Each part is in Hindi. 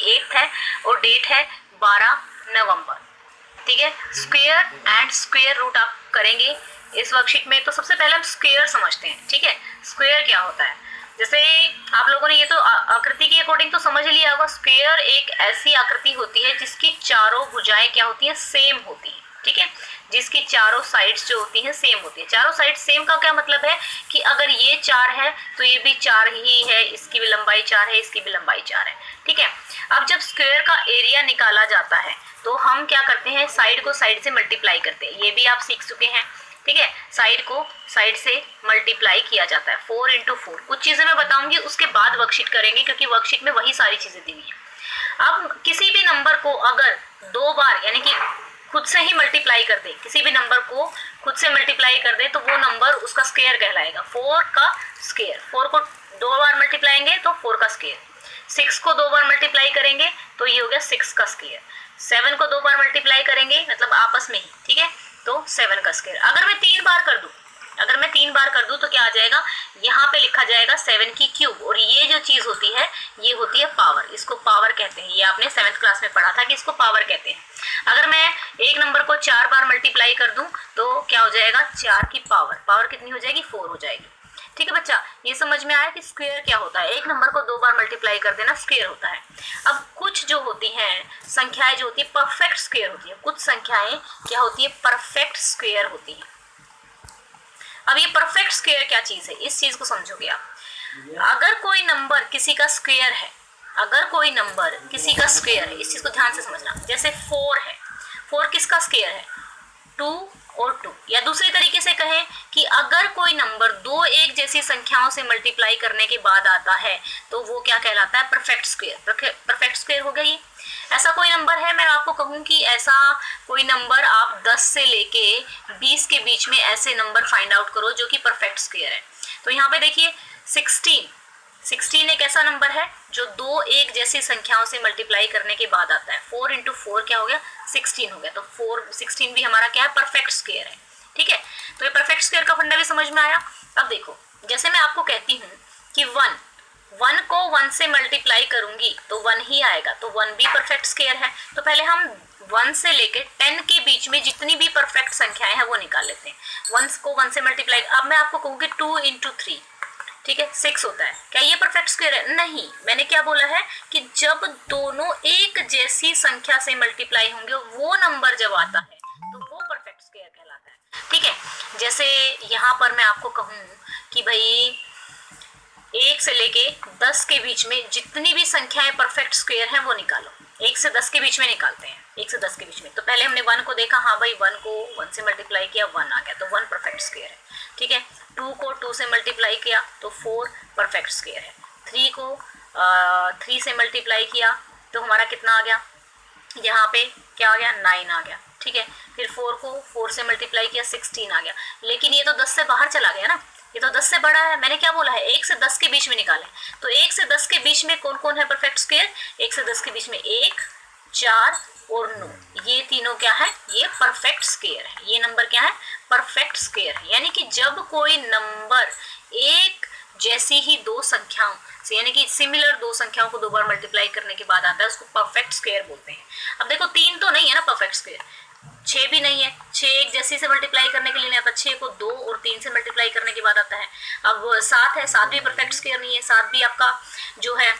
28 है और डेट है 12 नवंबर। ठीक है, स्क्वायर एंड स्क्वायर रूट आप करेंगे इस वर्कशीट में। तो सबसे पहले हम स्क्वायर समझते हैं। ठीक है, स्क्वायर क्या होता है, जैसे आप लोगों ने ये तो आकृति के अकॉर्डिंग तो समझ लिया होगा। स्क्वायर एक ऐसी आकृति होती है जिसकी चारों भुजाएं क्या होती हैं, सेम होती हैं। ठीक है, जिसकी चारों साइड्स जो होती हैं सेम होती है। चारों साइड सेम का क्या मतलब है कि अगर ये 4 है तो ये भी 4 ही है, इसकी भी लंबाई 4 है, इसकी भी लंबाई 4 है। ठीक है, अब जब स्क्वायर का एरिया निकाला जाता है तो हम क्या करते हैं, साइड को साइड से मल्टीप्लाई करते हैं। ये भी आप सीख चुके हैं। ठीक है, साइड को साइड से मल्टीप्लाई किया जाता है 4 इंटू 4। कुछ चीजें मैं बताऊंगी उसके बाद वर्कशीट करेंगे, क्योंकि वर्कशीट में वही सारी चीजें दी हुई है। अब किसी भी नंबर को अगर 2 बार यानी कि खुद से ही मल्टीप्लाई कर दे, किसी भी नंबर को खुद से मल्टीप्लाई कर दे तो वो नंबर उसका स्क्वायर कहलाएगा। 4 का स्क्वायर, 4 को 2 बार मल्टीप्लाएंगे तो 4 का स्क्वायर, 6 को 2 बार मल्टीप्लाई करेंगे तो ये हो गया 6 का स्क्वायर, 7 को 2 बार मल्टीप्लाई करेंगे मतलब आपस में ही, ठीक है, तो 7 का स्क्वायर। अगर मैं 3 बार कर दूं, तो क्या आ जाएगा, यहाँ पे लिखा जाएगा 7 की क्यूब। और ये जो चीज होती है ये होती है पावर, इसको पावर कहते हैं। ये आपने 7th क्लास में पढ़ा था कि इसको पावर कहते हैं। अगर मैं एक नंबर को 4 बार मल्टीप्लाई कर दूं तो क्या हो जाएगा, 4 की पावर कितनी हो जाएगी, 4 हो जाएगी। ठीक है बच्चा, ये समझ में आया कि स्क्वायर क्या होता है। एक नंबर को 2 बार मल्टीप्लाई कर देना स्क्वायर होता है। अब कुछ जो होती हैं संख्याएं जो होती है परफेक्ट स्क्वायर होती है, कुछ संख्याएं क्या होती है, परफेक्ट स्क्वायर होती है। अब ये परफेक्ट स्क्वायर क्या चीज है, इस चीज को समझोगे आप। अगर कोई नंबर किसी का स्क्वायर है, इस चीज को ध्यान से समझना। जैसे 4 है, 4 किसका स्क्वायर है, 2 और 2। या दूसरी तरीके से कहें कि अगर कोई नंबर 2 एक जैसी संख्याओं से मल्टीप्लाई करने के बाद आता है तो वो क्या कहलाता है, परफेक्ट स्क्वायर। परफेक्ट स्क्वायर हो गया ये। ऐसा कोई नंबर है, मैं आपको कहूं कि ऐसा कोई नंबर आप 10 से लेके 20 के बीच में ऐसे नंबर फाइंड आउट करो जो कि परफेक्ट स्क्वायर है। तो यहाँ पे देखिए 16 एक ऐसा नंबर है जो 2 एक जैसी संख्याओं से मल्टीप्लाई करने के बाद आता है। 4 इंटू 4 क्या हो गया, 16 हो गया। तो 16 भी हमारा क्या है, परफेक्ट स्क्वायर है। ठीक है, तो ये परफेक्ट स्क्वायर का फंडा भी समझ में आया। अब देखो, जैसे मैं आपको कहती हूँ कि 1 को 1 से मल्टीप्लाई करूंगी तो 1 ही आएगा, तो 1 भी परफेक्ट स्क्वायर है। तो पहले हम 1 से लेके 10 के बीच में जितनी भी परफेक्ट संख्याएं हैं वो निकाल लेते हैं। 1 को 1 से मल्टीप्लाई, अब मैं आपको कहूँगी 2 इंटू 3, ठीक है, 6 होता है। क्या ये परफेक्ट स्क्वायर है, नहीं। मैंने क्या बोला है कि जब दोनों एक जैसी संख्या से मल्टीप्लाई होंगे वो नंबर जब आता है तो वो परफेक्ट स्क्वायर कहलाता है। ठीक है, जैसे यहाँ पर मैं आपको कहूँ कि भाई 1 से लेके 10 के बीच में जितनी भी संख्याएं परफेक्ट स्क्वायर हैं वो निकालो। 1 से 10 के बीच में निकालते हैं, 1 से 10 के बीच में। तो पहले हमने 1 को देखा, हाँ भाई 1 को 1 से मल्टीप्लाई किया, 1 आ गया, तो 1 परफेक्ट स्क्वायर है। ठीक है, 2 को 2 से मल्टीप्लाई किया तो 4 परफेक्ट स्क्वायर है। 3 को 3 से मल्टीप्लाई किया तो हमारा कितना आ गया, यहाँ पे क्या आ गया, 9 आ गया। ठीक है, फिर 4 को 4 से मल्टीप्लाई किया, 16 आ गया। लेकिन ये तो 10 से बाहर चला गया ना, ये तो 10 से बड़ा है। मैंने क्या बोला है, 1 से 10 के बीच में निकालें। तो 1 से 10 के बीच में कौन कौन है परफेक्ट स्क्वायर, 1 से 10 के बीच में 1, 4 और 9, ये तीनों क्या है, ये परफेक्ट स्क्वायर है। ये नंबर क्या है, परफेक्ट स्क्वायर है। यानी कि जब कोई नंबर एक जैसी ही 2 संख्याओं से, यानी कि सिमिलर 2 संख्याओं को 2 बार मल्टीप्लाई करने के बाद आता है उसको परफेक्ट स्क्वायर बोलते हैं। अब देखो 3 तो नहीं है ना परफेक्ट स्क्वायर, 6 भी नहीं है, 6 एक जैसी से मल्टीप्लाई करने के लिए नहीं आता, 6 को 2 और 3 से मल्टीप्लाई करने के बाद आता है। अब 7 है, 7 भी परफेक्ट स्क्वायर नहीं है, 7 भी आपका जो है,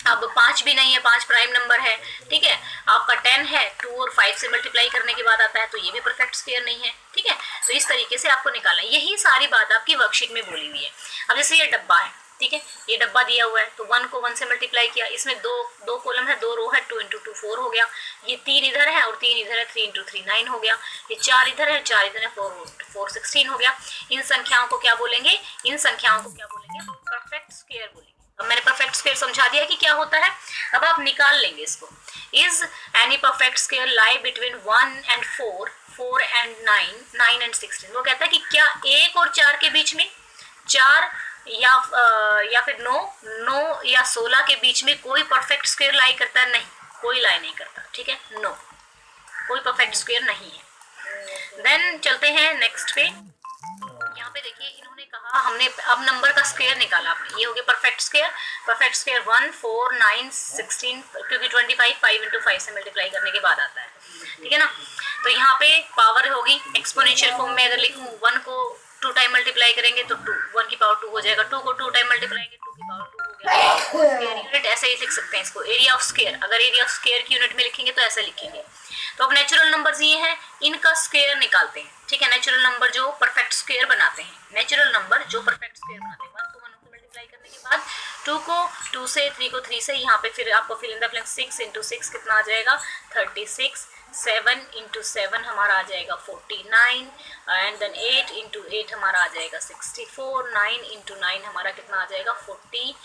अब 5 भी नहीं है, 5 प्राइम नंबर है। ठीक है, आपका 10 है, 2 और 5 से मल्टीप्लाई करने के बाद आता है, तो ये भी परफेक्ट स्क्वायर नहीं है। ठीक है, तो इस तरीके से आपको निकालना है। यही सारी बात आपकी वर्कशीट में बोली हुई है। अब जैसे ये डब्बा है, ठीक है, ये डब्बा दिया हुआ है, तो 1 को 1 से मल्टीप्लाई किया, इसमें दो कॉलम है, 2 रो है, 2 इंटू 2 4 हो गया। ये 3 इधर है और 3 इधर है, 3 इंटू 3 9 हो गया। ये 4 इधर है, 4 इधर है, 4 16 हो गया। इन संख्याओं को क्या बोलेंगे, परफेक्ट स्क्वायर बोलेंगे। अब मैंने परफेक्ट स्क्वायर समझा दिया कि क्या होता है। अब आप निकाल लेंगे इसको। Is any perfect square lie between 1 and 4, 4 and 9, 9 and 16। वो कहता है कि क्या 1 और 4 के बीच में, 4 या फिर 9 या 16 के बीच में कोई परफेक्ट स्क्वायर लाई करता है, नहीं, कोई लाई नहीं करता। ठीक है, नो, कोई परफेक्ट स्क्वायर नहीं है। देन चलते हैं नेक्स्ट पे। यहाँ पे देखिए इन्होंने कहा हमने अब नंबर का स्क्वायर निकाला आपने, ये हो गया परफेक्ट स्क्वायर। परफेक्ट स्क्वायर 1 4 9 16, क्योंकि 25 5 × 5 से मल्टीप्लाई करने के बाद आता है, ठीक है ना। तो यहाँ पे पावर होगी एक्सपोनेंशियल फॉर्म में, अगर लिखूँ 1 को 2 टाइम मल्टीप्लाई करेंगे तो 2 1 की पावर 2 हो जाएगा, 2 को 2 टाइम मल्टीप्लाई करेंगे 2 की पावर 2 हो गया। स्क्वायर यूनिट ऐसे ही लिख सकते हैं इसको, एरिया ऑफ स्क्वायर। अगर एरिया ऑफ स्क्वायर की यूनिट में लिखेंगे तो ऐसे लिखेंगे। तो अब नेचुरल नंबर्स ये हैं, इनका स्क्वायर निकालते हैं, ठीक है। नेचुरल नंबर जो परफेक्ट स्क्वायर बनाते हैं, नेचुरल नंबर जो परफेक्ट स्क्वायर बनाते हैं, 1 को 1 से मल्टीप्लाई करने के बाद 2 को 2 से, 3 को 3 से, यहाँ पे फिर आपको फिल इन द ब्लैंक 6 × 6 कितना आ जाएगा 36, 7 × 7 हमारा आ जाएगा 49, एंड देन 8 × 8 हमारा आ जाएगा 64, 9 × 9 हमारा कितना आ जाएगा 81,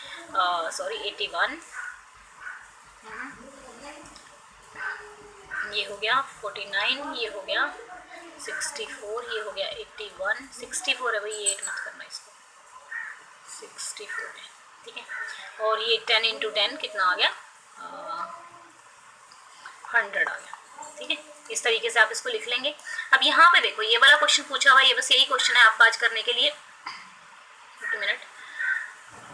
ये हो गया 49, ये हो गया 64, ये हो गया 81, 64 है भाई, ये 8 मत करना इसको, 64 है, ठीक है। और ये 10 × 10 कितना आ गया 100 आ गया, ठीक है। इस तरीके से आप इसको लिख लेंगे। अब यहाँ पे देखो ये वाला क्वेश्चन पूछा हुआ है, ये बस यही क्वेश्चन है आपका आज करने के लिए। एक minute,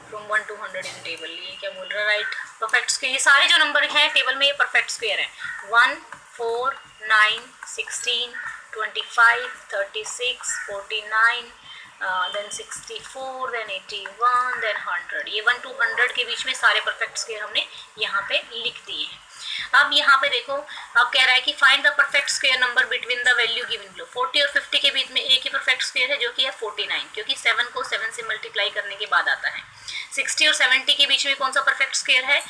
from 1 to 100 in table, ये क्या बोल रहा है, राइट परफेक्ट स्क्वायर। ये सारे जो नंबर हैं टेबल में ये परफेक्ट स्क्वायर है, 1 4 9 16 25 36 49, देन 64, देन 81, देन 100। ये 1 to 100 के बीच में सारे परफेक्ट स्क्वायर हमने यहाँ पे लिख दिए हैं। अब यहाँ पे देखो, अब कह रहा है कि find the perfect square number between the value given below. 40 और 50 के बीच में एक ही परफेक्ट स्क्वायर है जो कि है 49, क्योंकि 7 को 7 से मल्टीप्लाई करने के बाद आता है। 60 और 70 के बीच में कौन सा परफेक्ट स्क्वायर है,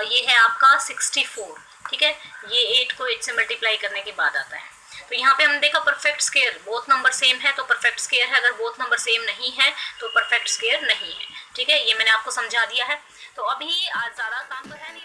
ये है आपका 64, ठीक है। ये 8 को 8 से मल्टीप्लाई करने के बाद आता है। तो यहाँ पे हमने देखा perfect square, both number same है तो परफेक्ट स्क्वायर है, अगर बोथ नंबर सेम नहीं है तो परफेक्ट स्क्वायर नहीं है, ठीक है। ये मैंने आपको समझा दिया है। तो अभी आज ज़्यादा काम तो है नहीं।